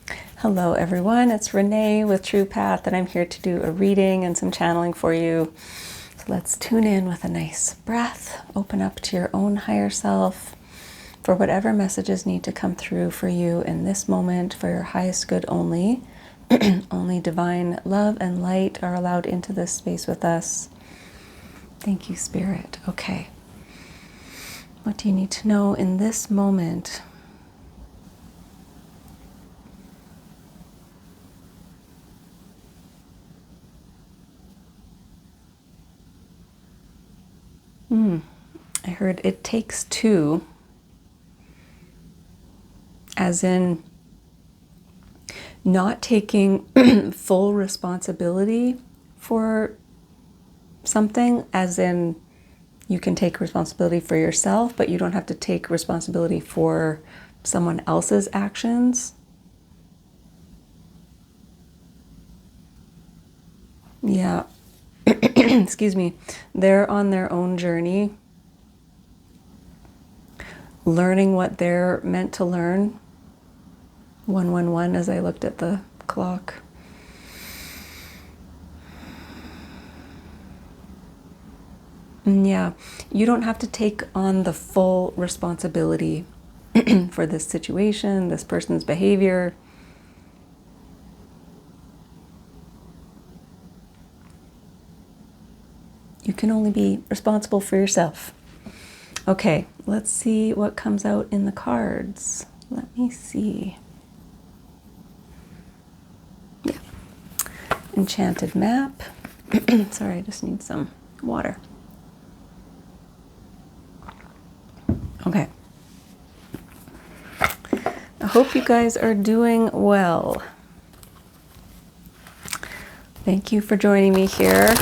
Hello everyone, it's Renee with True Path, and I'm here to do a reading and some channeling for you. So let's tune in with a nice breath, open up to your own higher self for whatever messages need to come through for you in this moment for your highest good only. Only divine love and light are allowed into this space with us. Thank you, Spirit. Okay. What do you need to know in this moment? I heard it takes two, as in not taking full responsibility for something, as in you can take responsibility for yourself, but you don't have to take responsibility for someone else's actions. Yeah. Excuse me. They're on their own journey, learning what they're meant to learn. 111 as I looked at the clock. Yeah, you don't have to take on the full responsibility for this situation, this person's behavior. You can only be responsible for yourself. Okay, let's see what comes out in the cards. Let me see. Yeah. Enchanted map. Sorry, I just need some water. Okay. I hope you guys are doing well. Thank you for joining me here.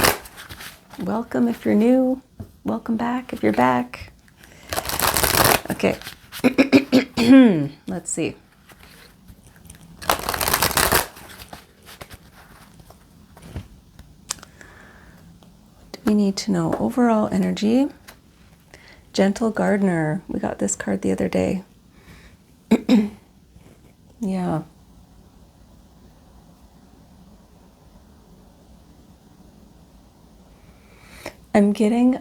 Welcome if you're new. Welcome back if you're back. Okay. Let's see. We need to know overall energy. Gentle Gardener. We got this card the other day. Yeah. I'm getting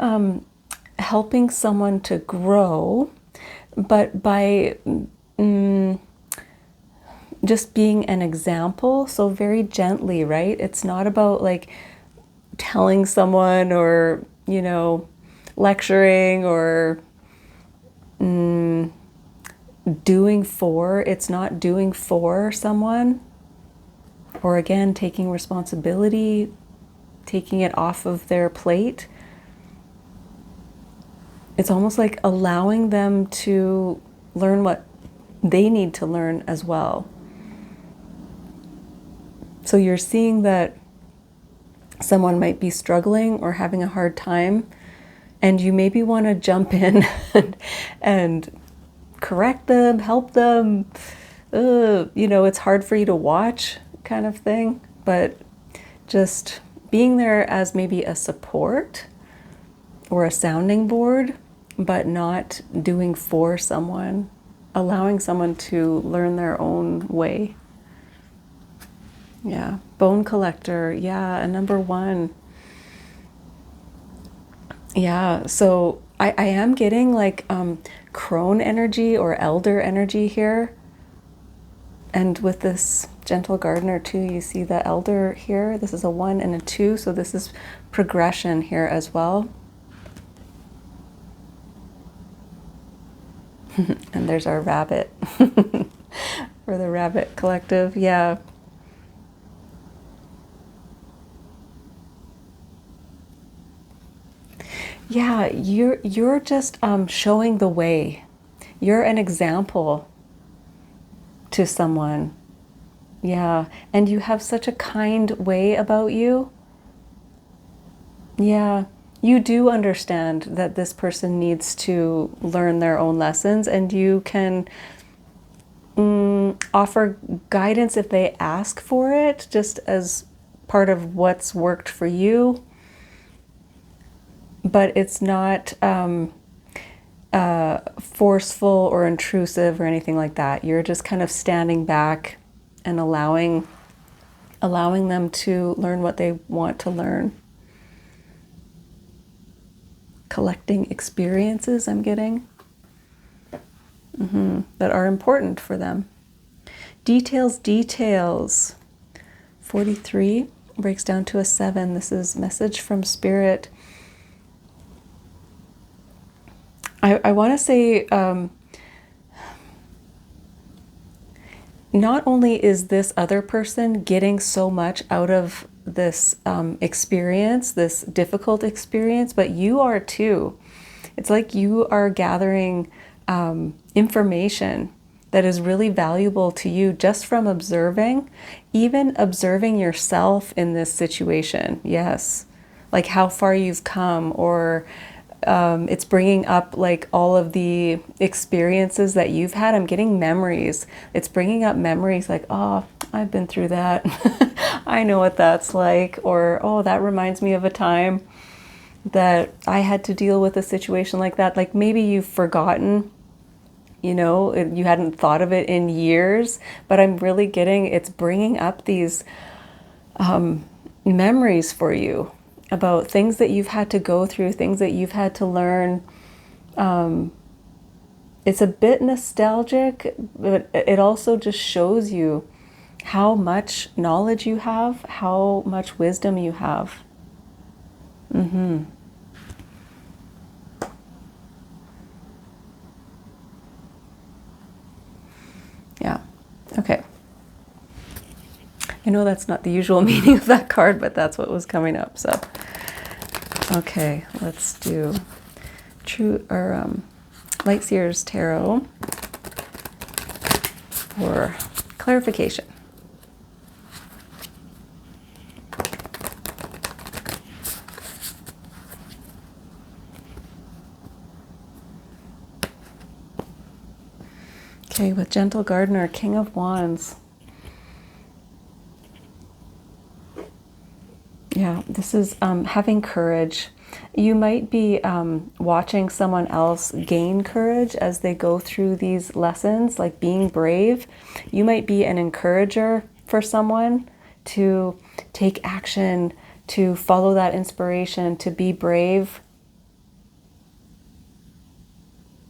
helping someone to grow, but by just being an example. So very gently, right? It's not about like telling someone or, lecturing or doing for. It's not doing for someone. Or again, taking responsibility, taking it off of their plate. It's almost like allowing them to learn what they need to learn as well. So you're seeing that someone might be struggling or having a hard time, and you maybe want to jump in and correct them, help them. It's hard for you to watch kind of thing, but just being there as maybe a support or a sounding board, but not doing for someone, allowing someone to learn their own way. Yeah, Bone Collector, yeah, a number 1. Yeah, so I am getting like crone energy or elder energy here. And with this Gentle Gardener too, you see the elder here. This is a 1 and a 2, so this is progression here as well. And there's our rabbit for the Rabbit Collective. Yeah. Yeah, you're just showing the way. You're an example to someone. Yeah, and you have such a kind way about you. Yeah, you do understand that this person needs to learn their own lessons, and you can offer guidance if they ask for it, just as part of what's worked for you. But it's not forceful or intrusive or anything like that. You're just kind of standing back and allowing them to learn what they want to learn. Collecting experiences I'm getting that are important for them. Details. 43 breaks down to a 7. This is message from Spirit. I want to say, not only is this other person getting so much out of this experience, this difficult experience, but you are too. It's like you are gathering information that is really valuable to you just from observing, even observing yourself in this situation. Yes, like how far you've come, or it's bringing up like all of the experiences that you've had. I'm getting memories. It's bringing up memories like, oh, I've been through that. I know what that's like. Or, oh, that reminds me of a time that I had to deal with a situation like that. Like maybe you've forgotten, you know, you hadn't thought of it in years, but I'm really getting, it's bringing up these memories for you about things that you've had to go through, things that you've had to learn. It's a bit nostalgic, but it also just shows you how much knowledge you have, how much wisdom you have. Yeah. Okay. I know that's not the usual meaning of that card, but that's what was coming up. So, okay, let's do Light Seers Tarot for clarification. Okay, with Gentle Gardener, King of Wands. Yeah, this is having courage. You might be watching someone else gain courage as they go through these lessons, like being brave. You might be an encourager for someone to take action, to follow that inspiration, to be brave.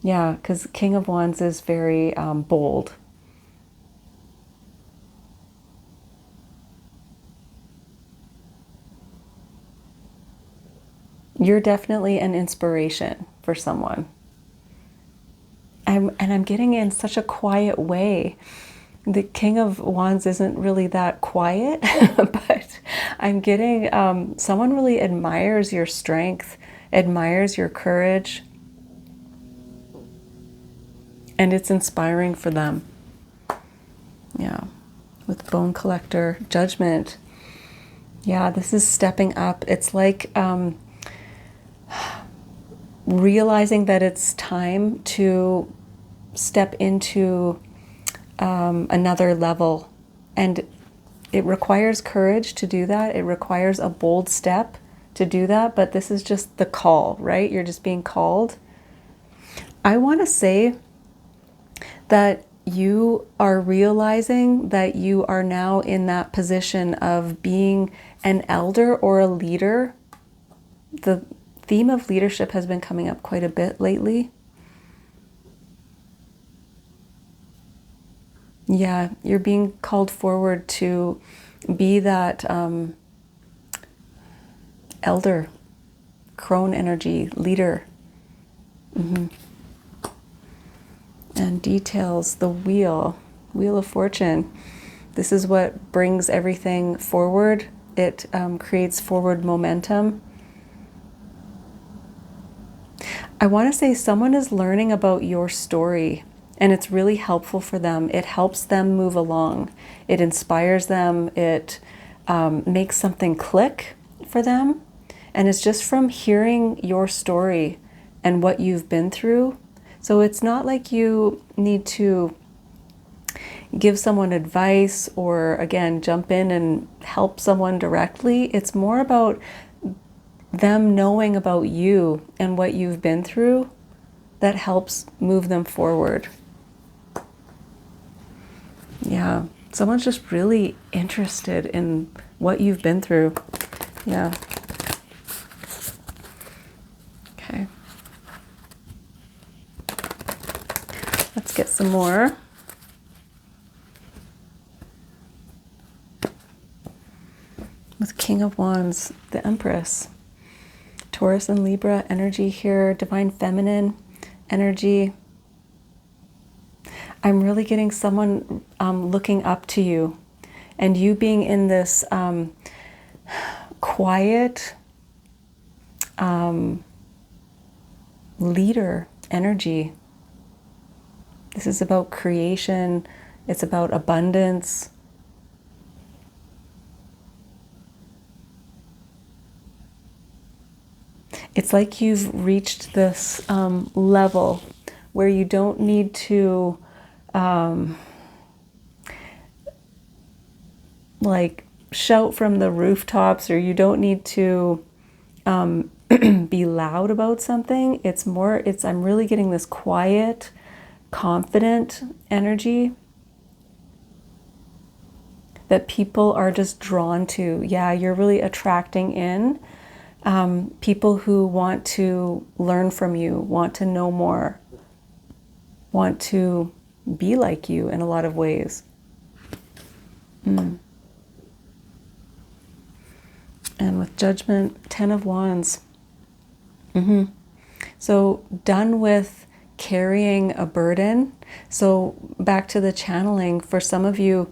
Yeah, because King of Wands is very bold. You're definitely an inspiration for someone. I'm getting in such a quiet way. The King of Wands isn't really that quiet, but I'm getting someone really admires your strength, admires your courage, and it's inspiring for them. Yeah, with Bone Collector, Judgment. Yeah, this is stepping up. It's like realizing that it's time to step into another level, and it requires courage to do that. It requires a bold step to do that, but this is just the call, right? You're just being called. I want to say that you are realizing that you are now in that position of being an elder or a leader. The theme of leadership has been coming up quite a bit lately. Yeah, you're being called forward to be that elder, crone energy, leader. And details, the Wheel of Fortune. This is what brings everything forward. It creates forward momentum. I want to say someone is learning about your story, and it's really helpful for them. It helps them move along. It inspires them. It makes something click for them. And it's just from hearing your story and what you've been through. So it's not like you need to give someone advice or, again, jump in and help someone directly. It's more about them knowing about you and what you've been through that helps move them forward. Yeah, Someone's just really interested in what you've been through. Yeah. Okay. Let's get some more. With King of Wands, the Empress. Taurus and Libra energy here, divine feminine energy. I'm really getting someone looking up to you, and you being in this quiet leader energy. This is about creation. It's about abundance. It's like you've reached this level where you don't need to like shout from the rooftops, or you don't need to be loud about something. It's more, I'm really getting this quiet, confident energy that people are just drawn to. Yeah, you're really attracting in people who want to learn from you, want to know more, want to be like you in a lot of ways. And with Judgment, 10 of Wands. So done with carrying a burden. So back to the channeling, for some of you,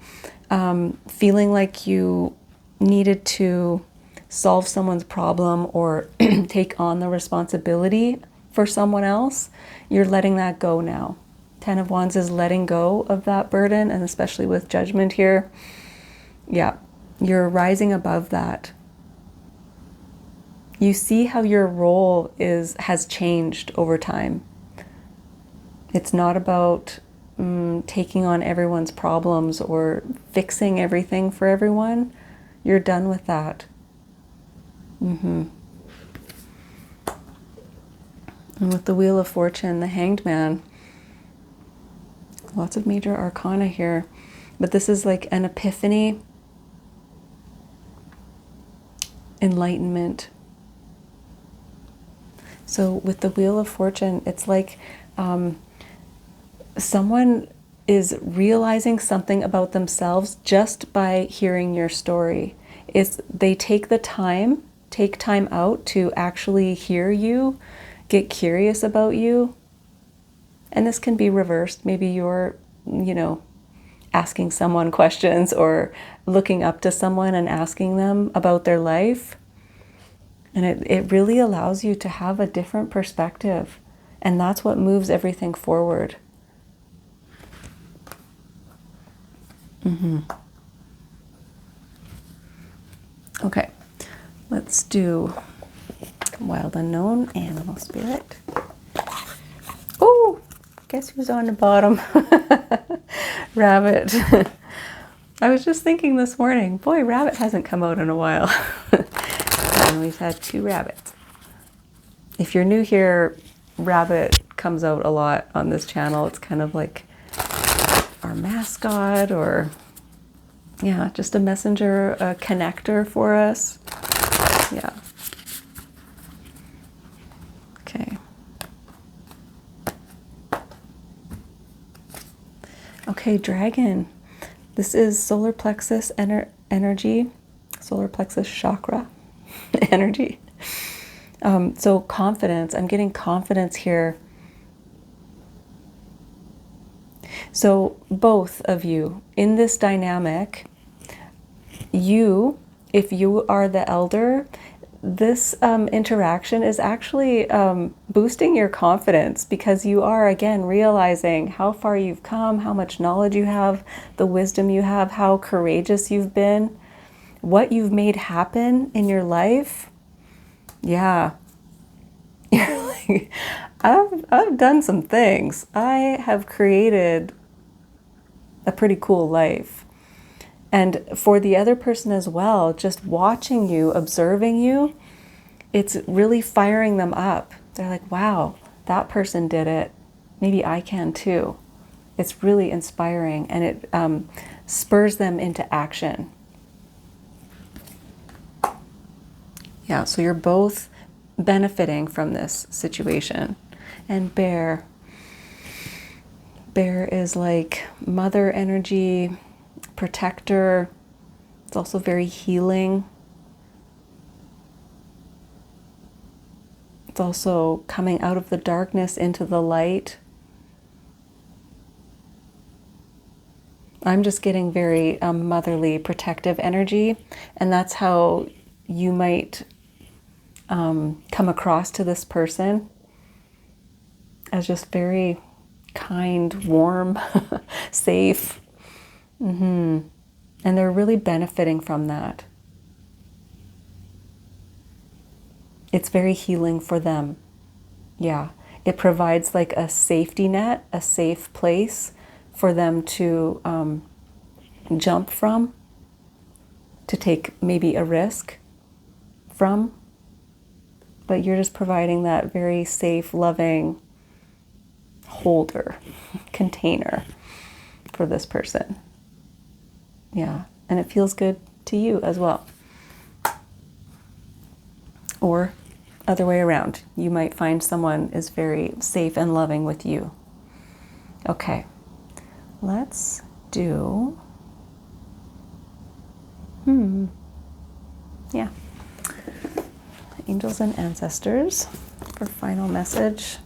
feeling like you needed to solve someone's problem or take on the responsibility for someone else, you're letting that go now. 10 of Wands is letting go of that burden, and especially with Judgment here, yeah, you're rising above that. You see how your role has changed over time. It's not about taking on everyone's problems or fixing everything for everyone. You're done with that. And with the Wheel of Fortune, the Hanged Man, lots of major arcana here, but this is like an epiphany, enlightenment. So with the Wheel of Fortune, it's like someone is realizing something about themselves just by hearing your story. They take time out to actually hear you, get curious about you. And this can be reversed. Maybe you're, asking someone questions or looking up to someone and asking them about their life. And it really allows you to have a different perspective. And that's what moves everything forward. Okay, let's do Wild Unknown, Animal Spirit. Oh, guess who's on the bottom? Rabbit. I was just thinking this morning, boy, Rabbit hasn't come out in a while. And we've had 2 rabbits. If you're new here, Rabbit comes out a lot on this channel. It's kind of like our mascot, or yeah, just a messenger, a connector for us. Yeah. Okay. Okay, Dragon. This is solar plexus energy, solar plexus chakra energy. So confidence, I'm getting confidence here. So both of you in this dynamic, if you are the elder, this interaction is actually boosting your confidence, because you are, again, realizing how far you've come, how much knowledge you have, the wisdom you have, how courageous you've been, what you've made happen in your life. Yeah. You're like, I've done some things. I have created a pretty cool life. And for the other person as well, just watching you, observing you, it's really firing them up. They're like, wow, that person did it. Maybe I can too. It's really inspiring. And it spurs them into action. Yeah, so you're both benefiting from this situation. And bear is like mother energy, protector. It's also very healing. It's also coming out of the darkness into the light. I'm just getting very motherly, protective energy, and that's how you might come across to this person, as just very kind, warm, safe. And they're really benefiting from that. It's very healing for them. Yeah, it provides like a safety net, a safe place for them to jump from, to take maybe a risk from. But you're just providing that very safe, loving holder, container for this person. Yeah, and it feels good to you as well. Or other way around, you might find someone is very safe and loving with you. Okay, let's do, yeah, angels and ancestors for final message.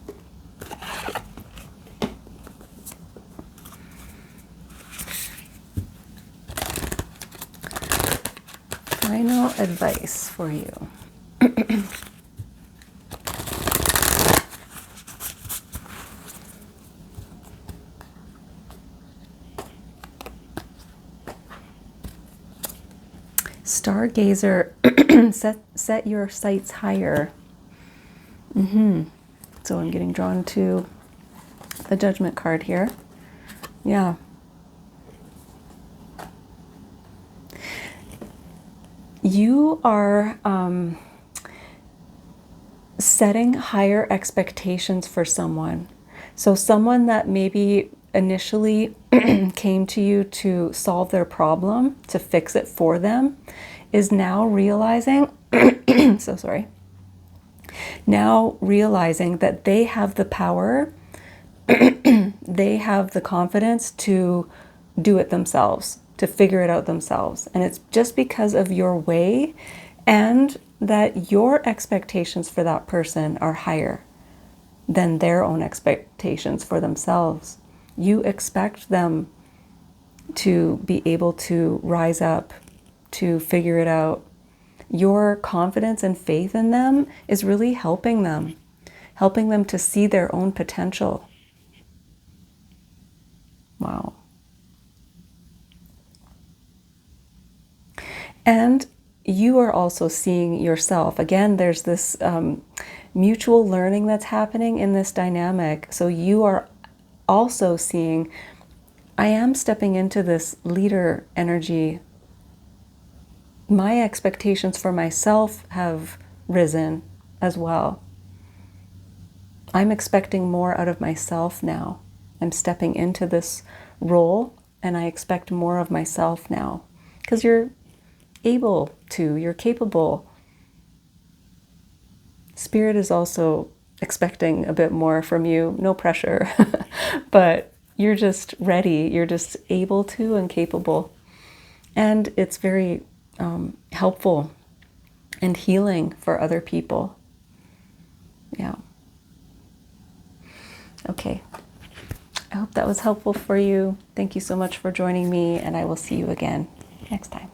Final advice for you. Stargazer, set your sights higher. So I'm getting drawn to the Judgment card here. Yeah. You are setting higher expectations for someone. So someone that maybe initially came to you to solve their problem, to fix it for them, is now realizing, so sorry, now realizing that they have the power, they have the confidence to do it themselves, to figure it out themselves. And it's just because of your way, and that your expectations for that person are higher than their own expectations for themselves. You expect them to be able to rise up, to figure it out. Your confidence and faith in them is really helping them to see their own potential. Wow. And you are also seeing yourself. Again, there's this mutual learning that's happening in this dynamic. So you are also seeing, I am stepping into this leader energy. My expectations for myself have risen as well. I'm expecting more out of myself now. I'm stepping into this role, and I expect more of myself now. Because you're able to, you're capable. Spirit is also expecting a bit more from you, no pressure, but you're just ready, you're just able to and capable. And it's very helpful and healing for other people. Yeah. Okay. I hope that was helpful for you. Thank you so much for joining me, and I will see you again next time.